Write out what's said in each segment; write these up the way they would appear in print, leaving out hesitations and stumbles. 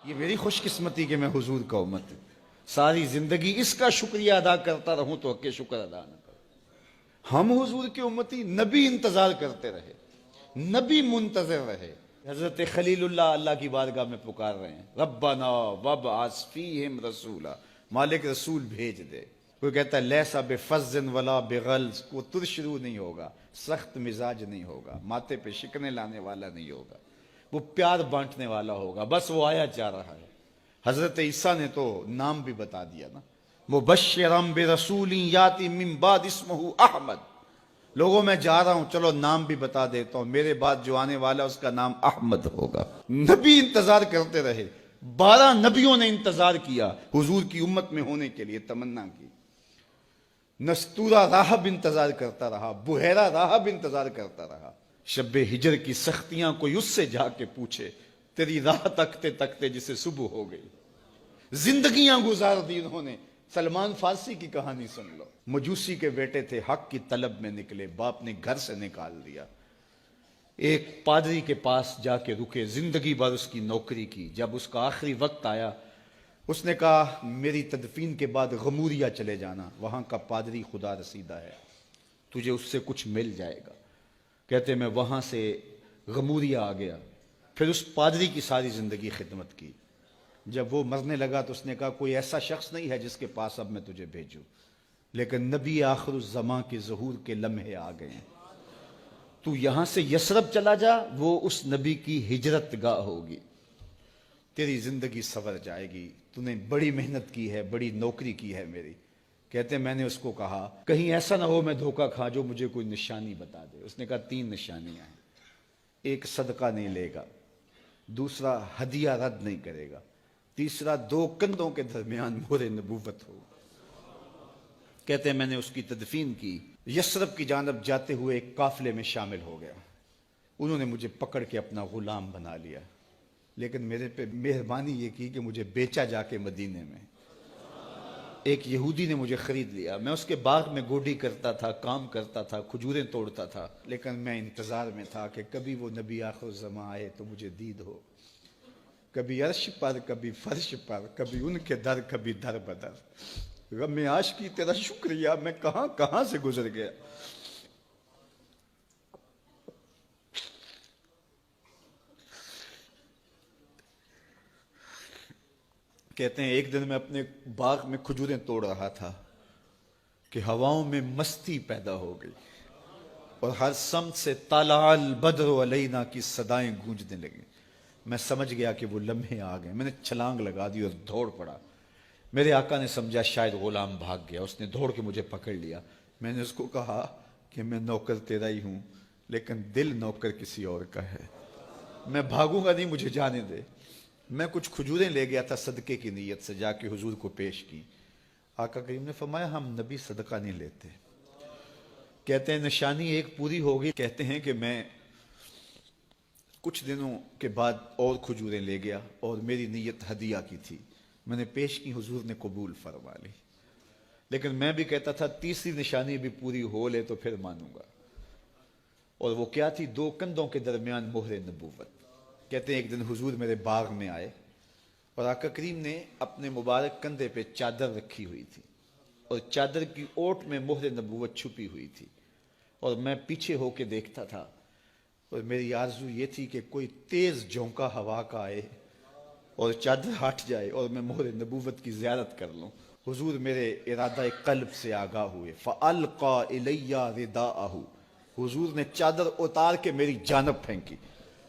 یہ میری خوش قسمتی کہ میں حضور کا امت ہوں. ساری زندگی اس کا شکریہ ادا کرتا رہوں تو حق شکر ادا نہ کروں. ہم حضور کی امتی، نبی انتظار کرتے رہے، نبی منتظر رہے. حضرت خلیل اللہ کی بارگاہ میں پکار رہے ہیں، ربنا وابعث فیہم رسولا، مالک رسول بھیج دے. کوئی کہتا ہے لیسا بفظ ولا بغلظ، وہ ترشرو نہیں ہوگا، سخت مزاج نہیں ہوگا، ماتھے پہ شکنے لانے والا نہیں ہوگا، وہ پیار بانٹنے والا ہوگا. بس وہ آیا جا رہا ہے. حضرت عیسیٰ نے تو نام بھی بتا دیا نا، مبشرم برسول یاتی من بعد اسمہ احمد. لوگوں میں جا رہا ہوں، چلو نام بھی بتا دیتا ہوں، میرے بعد جو آنے والا اس کا نام احمد ہوگا. نبی انتظار کرتے رہے، 12 نبیوں نے انتظار کیا حضور کی امت میں ہونے کے لیے، تمنا کی. نستورہ راہب انتظار کرتا رہا، بحیرہ راہب انتظار کرتا رہا. شب ہجر کی سختیاں کوئی اس سے جا کے پوچھے، تیری راہ تکتے تکتے جسے صبح ہو گئی. زندگیاں گزار دی انہوں نے. سلمان فارسی کی کہانی سن لو. مجوسی کے بیٹے تھے، حق کی طلب میں نکلے، باپ نے گھر سے نکال دیا. ایک پادری کے پاس جا کے رکے، زندگی بھر اس کی نوکری کی. جب اس کا آخری وقت آیا، اس نے کہا میری تدفین کے بعد غموریا چلے جانا، وہاں کا پادری خدا رسیدہ ہے، تجھے اس سے کچھ مل جائے گا. کہتے میں وہاں سے غموریا آ گیا. پھر اس پادری کی ساری زندگی خدمت کی. جب وہ مرنے لگا تو اس نے کہا کوئی ایسا شخص نہیں ہے جس کے پاس اب میں تجھے بھیجوں، لیکن نبی آخر الزمان کے ظہور کے لمحے آ گئے ہیں. تو یہاں سے یثرب چلا جا، وہ اس نبی کی ہجرت گاہ ہوگی. تیری زندگی سنور جائے گی. تو نے بڑی محنت کی ہے، بڑی نوکری کی ہے میری. کہتے میں نے اس کو کہا کہیں ایسا نہ ہو میں دھوکہ کھا جو مجھے کوئی نشانی بتا دے. اس نے کہا 3 نشانیاں ہیں. ایک صدقہ نہیں لے گا، دوسرا ہدیہ رد نہیں کرے گا، تیسرا 2 کندھوں کے درمیان مہر نبوت ہو. کہتے ہیں میں نے اس کی تدفین کی. یثرب کی جانب جاتے ہوئے ایک قافلے میں شامل ہو گیا. انہوں نے مجھے پکڑ کے اپنا غلام بنا لیا، لیکن میرے پہ مہربانی یہ کی کہ مجھے بیچا جا کے مدینے میں. ایک یہودی نے مجھے خرید لیا. میں اس کے باغ میں گوڈی کرتا تھا، کام کرتا تھا، کھجوریں توڑتا تھا، لیکن میں انتظار میں تھا کہ کبھی وہ نبی آخر الزمان آئے تو مجھے دید ہو. کبھی عرش پر، کبھی فرش پر، کبھی ان کے در، کبھی در بدر. غم عاشقی تیرا شکریہ، میں کہاں کہاں سے گزر گیا. کہتے ہیں ایک دن میں اپنے باغ میں کھجوریں توڑ رہا تھا کہ ہواؤں میں مستی پیدا ہو گئی اور ہر سمت سے طلع البدر علینا کی صدائیں گونجنے لگیں. میں سمجھ گیا کہ وہ لمحے آ گئے. میں نے چھلانگ لگا دی اور دوڑ پڑا. میرے آقا نے سمجھا شاید غلام بھاگ گیا. اس نے دوڑ کے مجھے پکڑ لیا. میں نے اس کو کہا کہ میں نوکر تیرا ہی ہوں، لیکن دل نوکر کسی اور کا ہے. میں بھاگوں گا نہیں، مجھے جانے دے. میں کچھ کھجوریں لے گیا تھا صدقے کی نیت سے، جا کے حضور کو پیش کی. آقا کریم نے فرمایا ہم نبی صدقہ نہیں لیتے. کہتے ہیں نشانی ایک پوری ہو گئی. کہتے ہیں کہ میں کچھ دنوں کے بعد اور کھجوریں لے گیا اور میری نیت ہدیہ کی تھی. میں نے پیش کی، حضور نے قبول فرما لی. لیکن میں بھی کہتا تھا تیسری نشانی بھی پوری ہو لے تو پھر مانوں گا. اور وہ کیا تھی؟ 2 کندھوں کے درمیان مہر نبوت. کہتے ہیں ایک دن حضور میرے باغ میں آئے اور آقا کریم نے اپنے مبارک کندھے پہ چادر رکھی ہوئی تھی اور چادر کی اوٹ میں مہر نبوت چھپی ہوئی تھی. اور میں پیچھے ہو کے دیکھتا تھا اور میری آرزو یہ تھی کہ کوئی تیز جھونکا ہوا کا آئے اور چادر ہٹ جائے اور میں مہر نبوت کی زیارت کر لوں. حضور میرے ارادہ قلب سے آگاہ ہوئے. فَأَلْقَى إِلَيَّ رِدَاءَهُ. حضور نے چادر اتار کے میری جانب پھینکی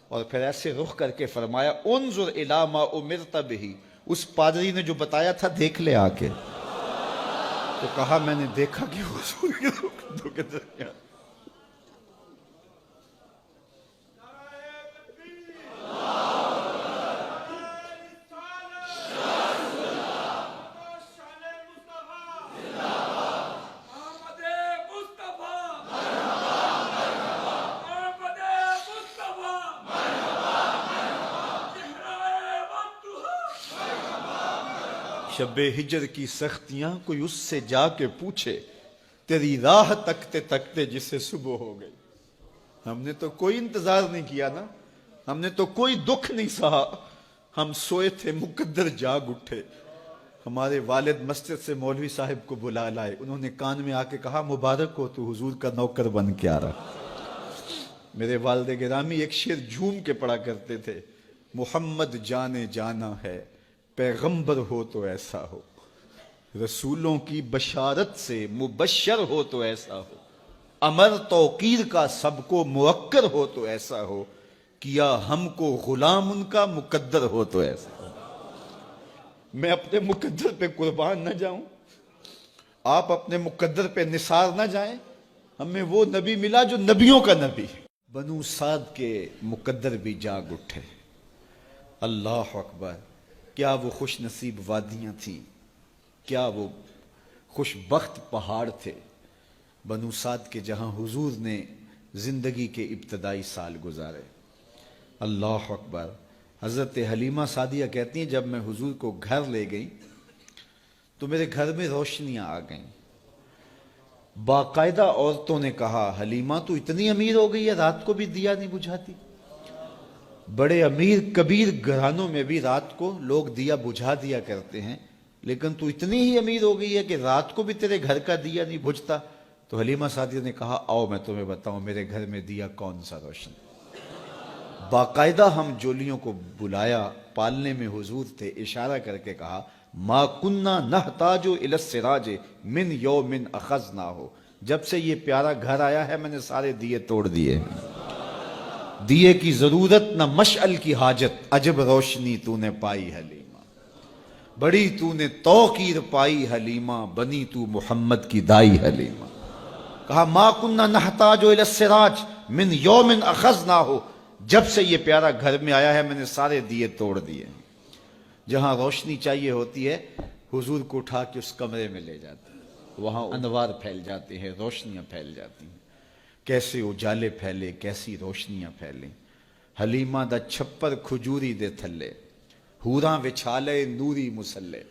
اور پھر ایسے رخ کر کے فرمایا انظر الی ما امرت بہ. اس پادری نے جو بتایا تھا دیکھ لے آ کے. تو کہا میں نے دیکھا کہ حضور کے کندھوں کے درمیان. شب ہجر کی سختیاں کوئی اس سے جا کے پوچھے، تیری راہ تکتے تکتے جسے صبح ہو گئی. ہم نے تو کوئی انتظار نہیں کیا نا، ہم نے تو کوئی دکھ نہیں سہا، ہم سوئے تھے مقدر جاگ اٹھے. ہمارے والد مسجد سے مولوی صاحب کو بلا لائے. انہوں نے کان میں آ کے کہا مبارک ہو تو حضور کا نوکر بن کے آ رہا. میرے والد گرامی ایک شعر جھوم کے پڑھا کرتے تھے, محمد جانے جانا ہے پیغمبر ہو تو ایسا ہو, رسولوں کی بشارت سے مبشر ہو تو ایسا ہو, امر توقیر کا سب کو موکر ہو تو ایسا ہو, کیا ہم کو غلام ان کا مقدر ہو تو ایسا ہو. میں اپنے مقدر پہ قربان نہ جاؤں, آپ اپنے مقدر پہ نثار نہ جائیں. ہمیں وہ نبی ملا جو نبیوں کا نبی. بنو سعد کے مقدر بھی جاگ اٹھے. اللہ اکبر, کیا وہ خوش نصیب وادیاں تھیں, کیا وہ خوش بخت پہاڑ تھے بنو سعد کے, جہاں حضور نے زندگی کے ابتدائی سال گزارے. اللہ اکبر. حضرت حلیمہ سعدیہ کہتی ہیں جب میں حضور کو گھر لے گئی تو میرے گھر میں روشنیاں آ گئیں. باقاعدہ عورتوں نے کہا حلیمہ تو اتنی امیر ہو گئی ہے رات کو بھی دیا نہیں بجھاتی. بڑے امیر کبیر گھرانوں میں بھی رات کو لوگ دیا بجھا دیا کرتے ہیں, لیکن تو اتنی ہی امیر ہو گئی ہے کہ رات کو بھی تیرے گھر کا دیا نہیں بجھتا. تو حلیمہ سعدیہ نے کہا آؤ میں تمہیں بتاؤں میرے گھر میں دیا کون سا روشن. باقاعدہ ہم جولیوں کو بلایا, پالنے میں حضور تھے, اشارہ کر کے کہا ما کننا نحتاج الی السراج من یوم اخذناہ, جب سے یہ پیارا گھر آیا ہے میں نے سارے دیے توڑ دیے. دیے کی ضرورت نہ مشعل کی حاجت, عجب روشنی تو نے پائی حلیمہ, بڑی تو نے توقیر پائی حلیمہ, بنی تو محمد کی دائی حلیمہ. کہا ما کننا نحتاج الی السراج من یوم اخذناہ, جب سے یہ پیارا گھر میں آیا ہے میں نے سارے دیے توڑ دیے. جہاں روشنی چاہیے ہوتی ہے حضور کو اٹھا کے اس کمرے میں لے جاتے ہیں, وہاں انوار پھیل جاتے ہیں, روشنیاں پھیل جاتی ہیں. کیسے اجالے پھیلے, کیسی روشنیاں پھیلیں. حلیمہ دا چھپر کھجوری دے تھلے, ہوراں وچھالے نوری مسلے,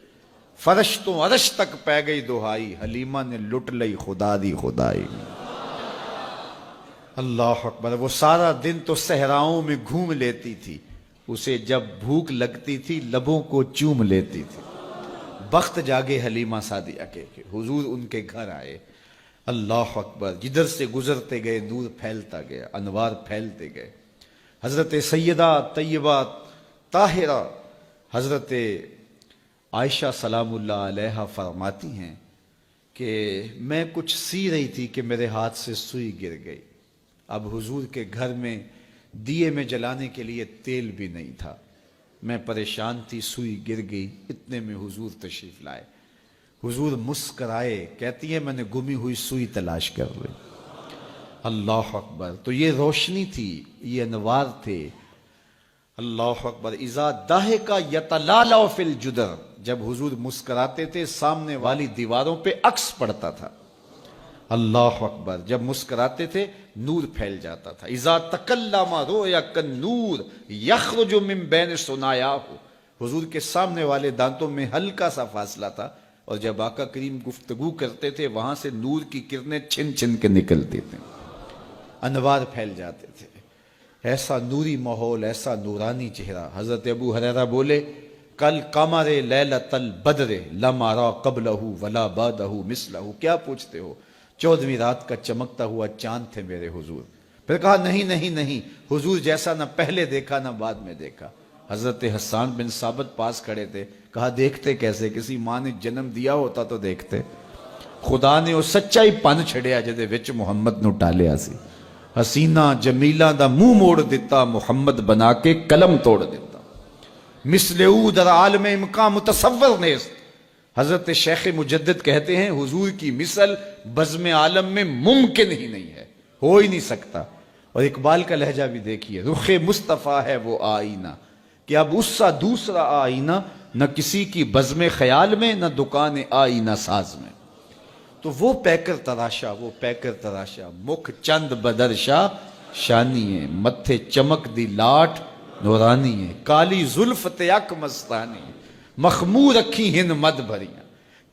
فرش تو عرش تک پہ گئی دہائی, حلیمہ نے لٹ لئی خدا دی خدائی. اللہ اکبر. وہ سارا دن تو صحراؤں میں گھوم لیتی تھی, اسے جب بھوک لگتی تھی لبوں کو چوم لیتی تھی. بخت جاگے حلیمہ سعدیہ کے حضور ان کے گھر آئے. اللہ اکبر. جدھر سے گزرتے گئے نور پھیلتا گیا, انوار پھیلتے گئے. حضرت سیدہ طیبہ طاہرہ حضرت عائشہ سلام اللہ علیہا فرماتی ہیں کہ میں کچھ سی رہی تھی کہ میرے ہاتھ سے سوئی گر گئی. اب حضور کے گھر میں دیے میں جلانے کے لیے تیل بھی نہیں تھا, میں پریشان تھی, سوئی گر گئی. اتنے میں حضور تشریف لائے. حضور مسکرائے, کہتی ہے میں نے گمی ہوئی سوئی تلاش کر لی. اللہ اکبر. تو یہ روشنی تھی, یہ انوار تھے. اللہ اکبر. اذا ضحک یتلالأ فی الجدر, جب حضور مسکراتے تھے سامنے والی دیواروں پہ عکس پڑتا تھا. اللہ اکبر. جب مسکراتے تھے نور پھیل جاتا تھا. اذا تکلم رؤیا کالنور یخرج من بین ثنایاہ, حضور کے سامنے والے دانتوں میں ہلکا سا فاصلہ تھا, اور جب آقا کریم گفتگو کرتے تھے وہاں سے نور کی کرنیں چھن چھن کے نکلتی تھیں, انوار پھیل جاتے تھے. ایسا نوری ماحول, ایسا نورانی چہرہ. حضرت ابو ہریرہ بولے کل قمر لیلۃ البدر لم ارى قبلہ ولا بعدہ مثلہ. کیا پوچھتے ہو, 14ویں رات کا چمکتا ہوا چاند تھے میرے حضور. پھر کہا نہیں نہیں نہیں, حضور جیسا نہ پہلے دیکھا نہ بعد میں دیکھا. حضرت حسان بن ثابت پاس کھڑے تھے. کہا دیکھتے کیسے, کسی ماں نے جنم دیا ہوتا تو دیکھتے. خدا نے وہ سچائی پن چھڑیا جدے وچ محمد نو ٹالیا سی. حسینہ جمیلہ دا منہ موڑ دیتا, محمد بنا کے قلم توڑ دیتا. مثل او در عالم امکان متصور نیست. حضرت شیخ مجدد کہتے ہیں حضور کی مثل بزم عالم میں ممکن ہی نہیں ہے, ہو ہی نہیں سکتا. اور اقبال کا لہجہ بھی دیکھیے, رخ مصطفیٰ ہے وہ آئینہ کہ اب اس سا دوسرا آئینہ, نہ کسی کی بزم خیال میں نہ دکان آئینہ ساز میں. تو وہ پیکر تراشا, وہ پیکر تراشا, مکھ چند بدرشا شانی ہے, متھے چمک دی لاٹ نورانی ہے, کالی زلف تیک مستانی, مخمور رکھی ہن مد بھریاں.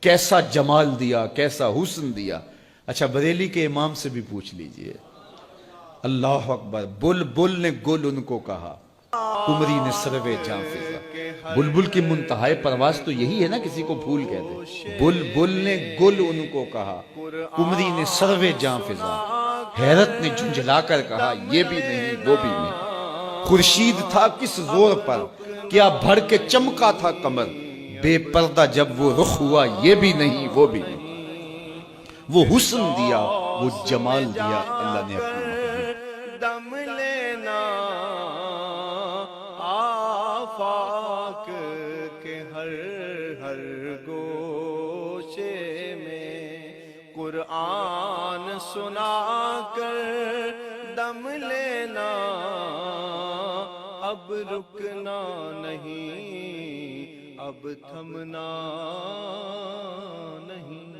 کیسا جمال دیا, کیسا حسن دیا. اچھا بریلی کے امام سے بھی پوچھ لیجئے. اللہ اکبر. بل بل نے گل ان کو کہا, کمری نے سروے جاں فضا، بلبل کی منتہائے پرواز تو یہی ہے نا، کسی کو پھول کہہ دے، بلبل نے گل ان کو کہا، کمری نے سروے جاں فضا، حیرت نے جھنجھلا کر کہا یہ بھی نہیں وہ بھی نہیں، خورشید تھا کس زور پر کیا بھڑ کے چمکا تھا قمر، بے پردہ جب وہ رخ ہوا یہ بھی نہیں وہ بھی نہیں، وہ حسن دیا وہ جمال دیا اللہ نے اپنا محبوب۔ دم لینا آفاق کے ہر ہر گوشے میں، قرآن سنا کر دم لینا، اب رکنا نہیں اب تھمنا نہیں۔